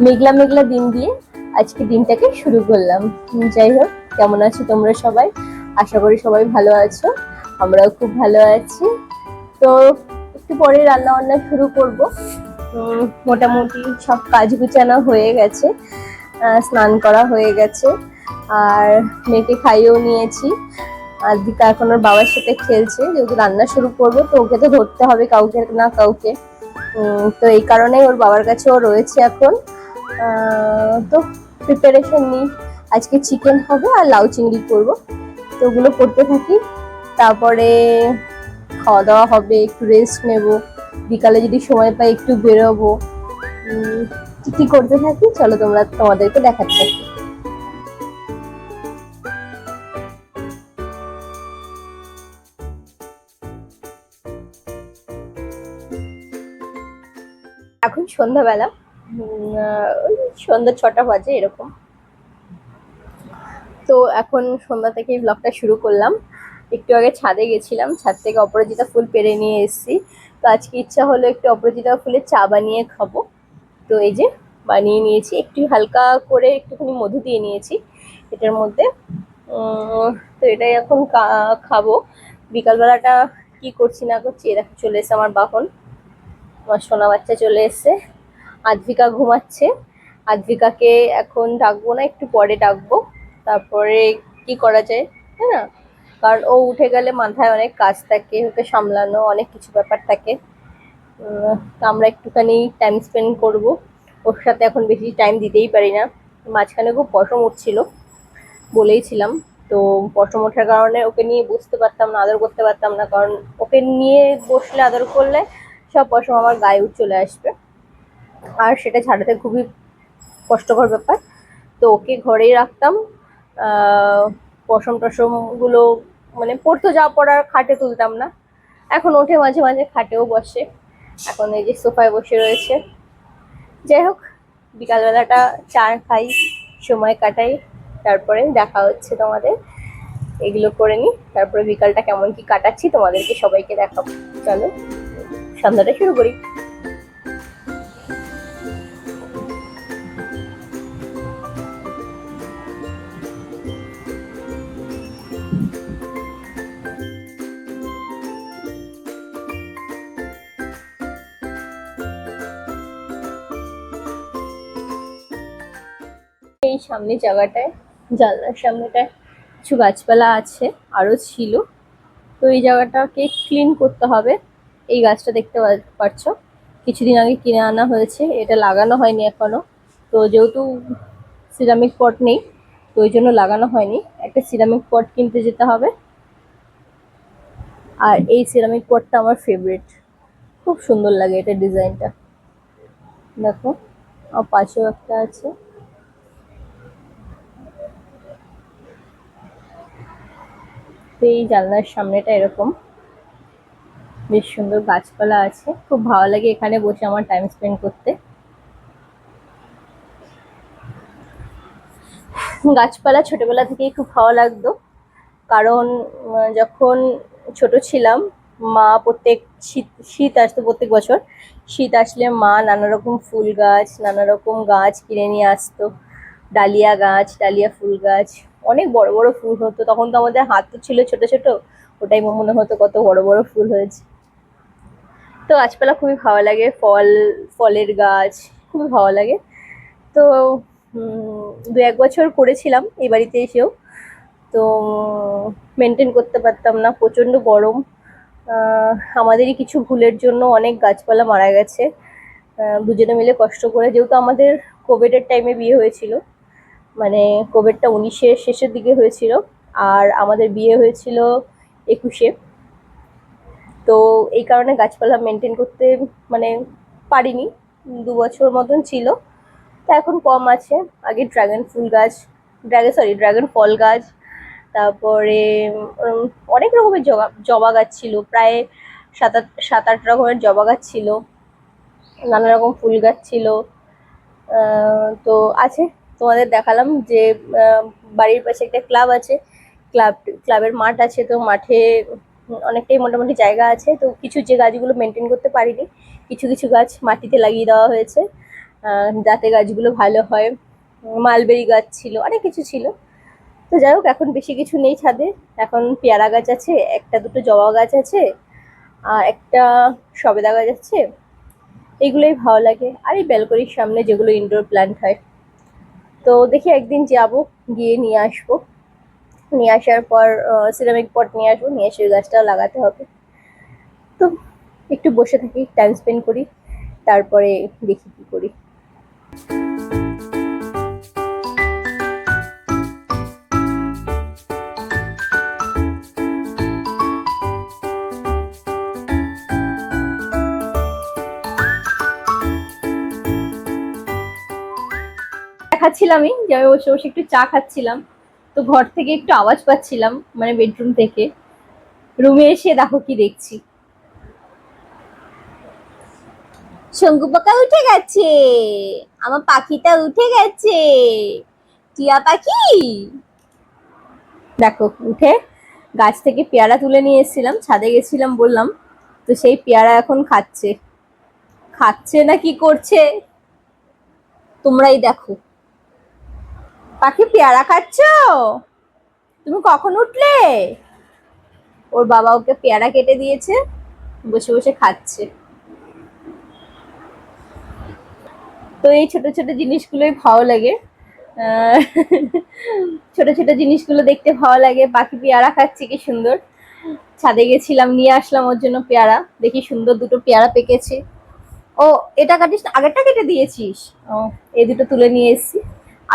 মেঘলা মেঘলা দিন দিয়ে আজকে দিনটাকে শুরু করলাম। যাই হোক, কেমন আছো তোমরা সবাই? আশা করি সবাই ভালো আছো, আমরাও খুব ভালো আছি। তো একটু পরে রান্না বান্না শুরু করব। মোটামুটি সব কাজ গুছানো হয়ে গেছে, স্নান করা হয়ে গেছে, আর মেয়েকে খাইয়েও নিয়েছি। আর দিকা এখন ওর বাবার সাথে খেলছে, যেহেতু রান্না শুরু করবো তো ওকে তো ধরতে হবে কাউকে না কাউকে। তো এই কারণেই ওর বাবার কাছেও রয়েছে এখন। তো প্রিপারেশন নিই, আজকে চিকেন হবে আর লাউ চিংড়ি করবো, তো ওগুলো করতে থাকি। তারপরে খাওয়া দাওয়া হবে, একটু রেস্ট নেব, বিকালে যদি সময় পাই একটু বেরোবো। কি করতে থাকি চলো তোমাদেরকে দেখাতে থাকি। এখন সন্ধ্যাবেলা, ওই সন্ধ্যা 6টা বাজে এরকম। তো এখন সন্ধ্যা থেকে ব্লগটা শুরু করলাম। একটু আগে ছাদে গেছিলাম, ছাদ থেকে অপরাজিতা ফুল পেড়ে নিয়ে এসেছি। তো আজকে ইচ্ছা হলো একটু অপরাজিতা ফুলের চা বানিয়ে খাবো। তো এই যে বানিয়ে নিয়েছি, একটু হালকা করে একটুখানি মধু দিয়ে নিয়েছি এটার মধ্যে। তো এটাই এখন খাবো। বিকালবেলাটা কি করছি না করছি, দেখো চলে এসছে আমার বাহন, আমার সোনা বাচ্চা চলে এসছে। আদ্বিকা ঘুমাচ্ছে, আদ্বিকাকে এখন ডাকবো না, একটু পরে ডাকবো। তারপরে কি করা যায়, তাই না? কারণ ও উঠে গেলে মাথায় অনেক কাজ থাকে, ওকে সামলানো অনেক কিছু ব্যাপার থাকে। তো আমরা একটুখানি টাইম স্পেন্ড করব, ওর সাথে এখন বেশি টাইম দিতেই পারি না। মাঝখানে খুব পশম উঠছিল, বলেইছিলাম। তো পশম ওঠার কারণে ওকে নিয়ে বসতে পারতাম না, আদর করতে পারতাম না, কারণ ওকে নিয়ে বসলে আদর করলে সব পশম আমার গায়ে চলে আসবে, আর সেটা ঝাড়াতে খুবই কষ্টকর ব্যাপার। তো ওকে ঘরেই রাখতাম। পশম টশম গুলো মানে পড়তো, যা পড়ার খাটে তুলতাম না। এখন ওঠে মাঝে মাঝে, খাটেও বসে, এখন এই যে সোফায় বসে রয়েছে। যাই হোক, বিকালবেলাটা চা খাই, সময় কাটাই, তারপরে দেখা হচ্ছে তোমাদের। এগুলো করে নিই, তারপরে বিকালটা কেমন কি কাটাচ্ছি তোমাদেরকে সবাইকে দেখাবো। চলো সন্ধ্যাটা শুরু করি। এই সামনে জায়গাটায়, জানলার সামনেটায় কিছু গাছপালা আছে, আরো ছিল। তো এই জায়গাটাকে ক্লিন করতে হবে। এই গাছটা দেখতে পাচ্ছ, কিছুদিন আগে কিনে আনা হয়েছে, এটা লাগানো হয়নি এখনো। তো যেহেতু সিরামিক পট নেই, তো ওই জন্য লাগানো হয়নি। একটা সিরামিক পট কিনতে যেতে হবে। আর এই সিরামিক পটটা আমার ফেভারিট, খুব সুন্দর লাগে এটা, ডিজাইনটা দেখো। আর পাশেও একটা আছে। তো এই জানলার সামনেটা এরকম বেশ সুন্দর গাছপালা আছে, খুব ভালো লাগে এখানে বসে আমার টাইম স্পেন্ড করতে। গাছপালা ছোটবেলা থেকেই খুব ভালো লাগতো, কারণ যখন ছোট ছিলাম, মা প্রত্যেক শীত শীত আসতো, প্রত্যেক বছর শীত আসলে মা নানা রকম ফুল গাছ, নানা রকম গাছ কিনে নিয়ে আসতো। ডালিয়া গাছ, ডালিয়া ফুল গাছ, অনেক বড় বড় ফুল হতো। তখন তো আমাদের হাত তো ছিল ছোট ছোট, ওটাই মনে হতো কত বড় বড় ফুল হয়েছে। তো গাছপালা খুবই ভালো লাগে, ফলের গাছ খুবই ভালো লাগে। তো 2-1 বছর করেছিলাম এই বাড়িতে এসেও। তো মেনটেন করতে পারতাম না, প্রচণ্ড গরম। আমাদেরই কিছু ভুলের জন্য অনেক গাছপালা মারা গেছে, দুজনে মিলে কষ্ট করে। যেহেতু আমাদের কোভিডের টাইমে বিয়ে হয়েছিল, মানে কোভিডটা 19-এর শেষের দিকে হয়েছিল, আর আমাদের বিয়ে হয়েছিল 21-এ। তো এই কারণে গাছপালা মেনটেন করতে মানে পারিনি, 2 বছর মতন ছিল। তা এখন কম আছে। আগে ড্রাগন ফুল গাছ, ড্রাগন ফল গাছ, তারপরে উম, অনেক রকমের জবা জবা গাছ ছিল, প্রায় 7-8 রকমের জবা গাছ ছিল, নানা রকম ফুল গাছ ছিল। তো আছে, তোমাদের দেখালাম যে বাড়ির পাশে একটা ক্লাব আছে, ক্লাবের মাঠ আছে। তো মাঠে অনেকটাই মোটামুটি জায়গা আছে। তো কিছু যে গাছগুলো মেনটেন করতে পারিনি, কিছু কিছু গাছ মাটিতে লাগিয়ে দেওয়া হয়েছে। যাতে গাছগুলো ভালো হয়। মালবেরি গাছ ছিল, অনেক কিছু ছিল। তো যাই হোক, এখন বেশি কিছু নেই ছাদে। এখন পেয়ারা গাছ আছে, একটা দুটো জবা গাছ আছে, আর একটা সবেদা গাছ আছে। এগুলোই ভালো লাগে। আর এই ব্যালকনির সামনে যেগুলো ইনডোর প্ল্যান্ট হয়। তো দেখি একদিন যাব, গিয়ে নিয়ে আসবো। নিয়ে আসার পর সিরামিক পট নিয়ে আসবো, নিয়ে এসে ওই গাছটাও লাগাতে হবে। তো একটু বসে থাকি, টাইম স্পেন্ড করি, তারপরে দেখি কি করি। খাচ্ছিলামই যে আমি বসে বসে একটু চা খাচ্ছিলাম। তো ঘর থেকে একটু আওয়াজ পাচ্ছিলাম, মানে বেডরুম থেকে। রুমে এসে দেখো কি দেখছি, শঙ্কু পোকা উঠে গেছে, আমার পাখিটা উঠে গেছে। টিয়া পাখি দেখো উঠে গাছ থেকে পেয়ারা তুলে নিয়ে এসেছিলাম, ছাদে গেছিলাম বললাম। তো সেই পেয়ারা এখন খাচ্ছে। খাচ্ছে না কি করছে তোমরাই দেখো। পাখি পেয়ারা খাচ্ছ? তুমি কখন উঠলে? ওর বাবা ওকে পেয়ারা কেটে দিয়েছে, বসে বসে খাচ্ছে। তো এই ছোট ছোট জিনিসগুলোই ভালো লাগে। আহ, ছোট ছোট জিনিসগুলো দেখতে ভালো লাগে। পাখি পেয়ারা খাচ্ছে, কি সুন্দর। ছাদে গেছিলাম, নিয়ে আসলাম ওর জন্য পেয়ারা। দেখি সুন্দর দুটো পেয়ারা পেকেছে। ও, এটা কাটিস না, আগেরটা কেটে দিয়েছিস? ও, এই দুটো তুলে নিয়ে এসেছি।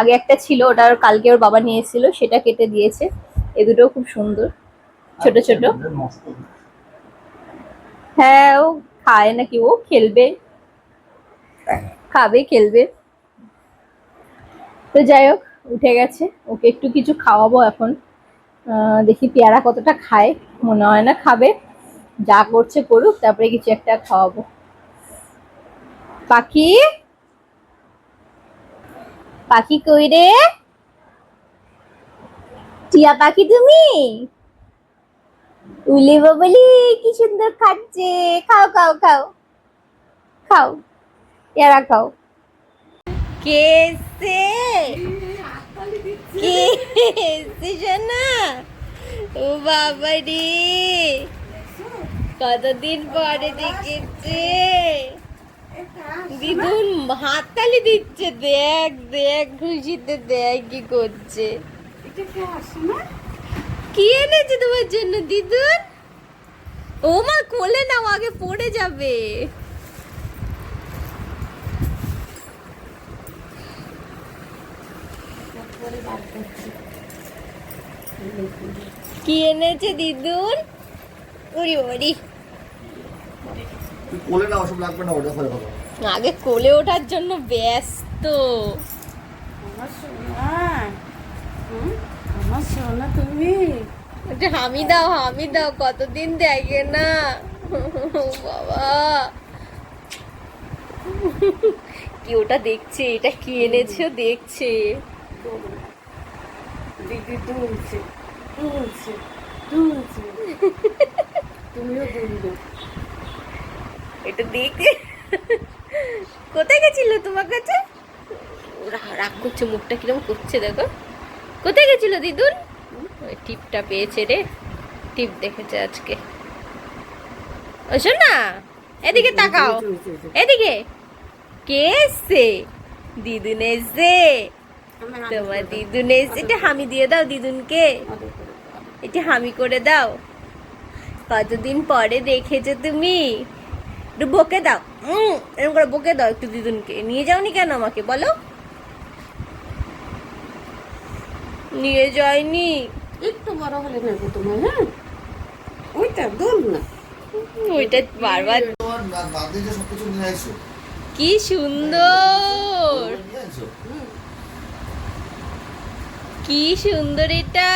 আগে একটা ছিল, ওটা কালকে ওর বাবা নিয়ে এসেছিল, সেটা কেটে দিয়েছে। এই দুটো খুব সুন্দর, ছোট ছোট। হ্যাঁ, ও খায় নাকি, ও খেলবে, খাবে, খেলবে। তো যাই হোক, উঠে গেছে, ওকে একটু কিছু খাওয়াবো এখন। দেখি পেয়ারা কতটা খায়, মনে হয় না খাবে। যা করছে করুক, তারপরে কিছু একটা খাওয়াবো। পাখি, পাখি কই রে? টিয়া পাখি তুমি? উলি বাবলি, কি সুন্দর খাচ্ছে। খাও খাও খাও খাও, পেয়ারা খাও। কে এসছে? কে এসছে সোনা? ও বাবা রে, কতদিন পরে দেখেছে। দিদুন হাততালি দিচ্ছে, দেখ দেখ খুশিতে, দেখ কি করছে। কি এনেছে তোমার জন্য দিদুন? ও মা, কোলে নাও, আগে পড়ে যাবে। কি এনেছে দিদুন? ওরি ওরি, কোলে না, ওসব লাগবে না, ওটা হয়ে গেল। আগে কোলে ওঠার জন্য ব্যস্ত। আমার সোনা তুমি। একটা হামি দাও, হামি দাও, কতদিন দেখে না। বাবা, কি ওটা দেখছে, এটা কি এনেছো দেখছে। দিদি দুলছে দুলছে দুলছে, তুমিও দুলবে। এটা দেখে কোথায় গেছিল তোমার কাছে? ওরা রাগ করছে, মুখটা কিরকম করছে দেখো। কোথায় গেছিল দিদুন? ওই টিপটা পেয়েছে রে, টিপ দেখেছে আজকে। ও শোনা, এদিকে তাকাও, এদিকে। কে এসছে? দিদুন এসছে, তোমার দিদুন এসছে। এটা হামি দিয়ে দাও দিদুনকে, এটা হামি করে দাও। কতদিন পরে দেখেছো তুমি, একটু বকে দাও। এরকম করে বকে দাও একটু দিদুনকে। নিয়ে যাওনি কেন আমাকে বলো? নিয়ে যায়নি। একটু বড় হলে নেবো তোমার। হ্যাঁ, ওইটা দুল না, ওইটা বারবার। দাদি যে সবকিছু নিয়ে আসো, কি সুন্দর, নিয়ে আসো। কি সুন্দর এটা।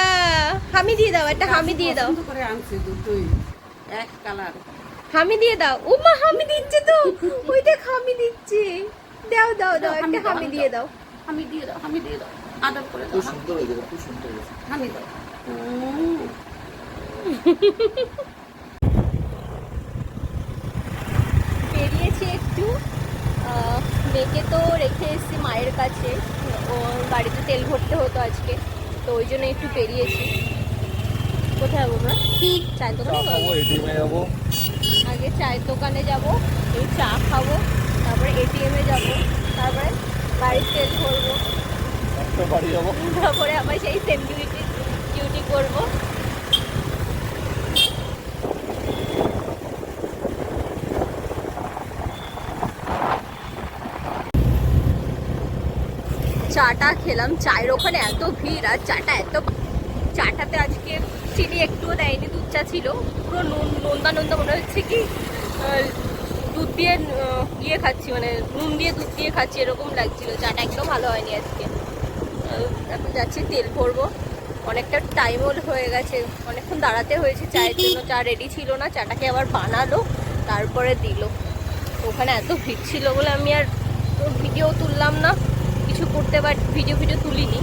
হামি দিয়ে দাও, একটা হামি দিয়ে দাও, পছন্দ করে আনছে দুটোই এক কালার। হামি দিয়ে দাও। উমা, হামি দিচ্ছে তো, ওইটা হামি দিচ্ছে। দাও দাও দাও, একটা হামি দিয়ে দাও। আমি দিয়ে দাও, আমি দিয়ে দাও, আদর করে দাও। খুব সুন্দর হয়েছে, খুব সুন্দর হয়েছে। আমি দাও। বেরিয়েছি একটু, মেয়েকে তো রেখে এসেছি মায়ের কাছে, ওর বাড়িতে তেল ভরতে হতো আজকে, তো ওই জন্য একটু বেরিয়েছি। কোথায় যাবো আমরা? চায়ের দোকানে যাবো। এটিএমে যাবো। আগে চায়ের দোকানে যাব, এই চা খাবো, তারপরে এটিএমে যাব, তারপরে বাড়ির তেল ভরবো, একটা বাড়ি যাবো। তারপরে আবার সেই সেম ডিউটি করবো। চাটা খেলাম, চায়ের ওখানে এত ভিড় আর চাটাতে আজকে চিনি একটুও দেয়নি, দুধ চা ছিল, পুরো নোনদা নোনদা মনে হচ্ছে কি দুধ দিয়ে ইয়ে খাচ্ছি, মানে নুন দিয়ে দুধ দিয়ে খাচ্ছি এরকম লাগছিল। চাটা একদম ভালো হয়নি আজকে। এখন যাচ্ছি তেল ভরবো, অনেকটা টাইমও হয়ে গেছে, অনেকক্ষণ দাঁড়াতে হয়েছে চায়ের জন্য। চা রেডি ছিল না, চাটাকে আবার বানালো তারপরে দিল। ওখানে এত ভিড় ছিল বলে আমি আর ভিডিও তুললাম না, কিছু করতে পার ভিডিও তুলিনি।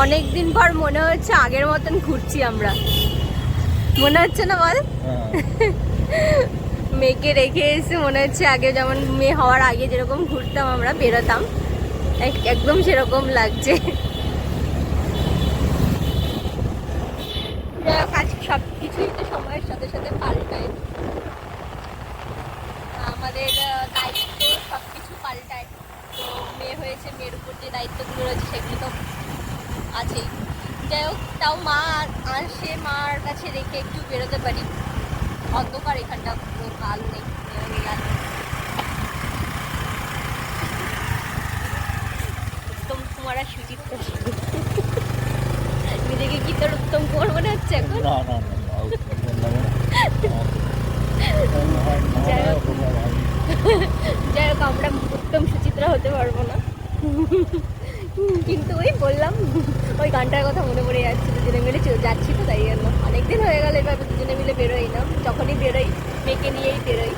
অনেকদিন পর মনে হচ্ছে আগের মতন ঘুরছি আমরা, মনে হচ্ছে না বল? মেয়েকে রেখে এসে মনে হচ্ছে আগে যেমন মেয়ে হওয়ার আগে যেরকম ঘুরতাম আমরা, বেরোতাম, একদম সেরকম লাগছে। কাজ সব কিছুই তো সময়ের সাথে সাথে পাল্টায়, আমাদের দায়িত্ব সব কিছু পাল্টায়। তো মেয়ে হয়েছে, মেয়ের উপর যে দায়িত্বগুলো রয়েছে সেগুলো তো আছেই। যাই হোক, তাও মা আসে, মার কাছে রেখে একটু বেরোতে পারি। অন্ধকার এখানটা, পুরো আলো নেই, উত্তম কুমার আর সুচিত্রা নিজেকে কি তোর উত্তম কুমার মনে হচ্ছে এখন? না না না, যাই হোক, আমরা উত্তম সুচিত্রা হতে পারবো না, কিন্তু ওই বললাম, ওই গানটার কথা মনে পড়ে যাচ্ছে। দুজনে মিলে যাচ্ছি তো, তাই জন্য। অনেকদিন হয়ে গেল এভাবে দুজনে মিলে বেরোই না, যখনই বেরোই মেয়েকে নিয়েই বেরোই।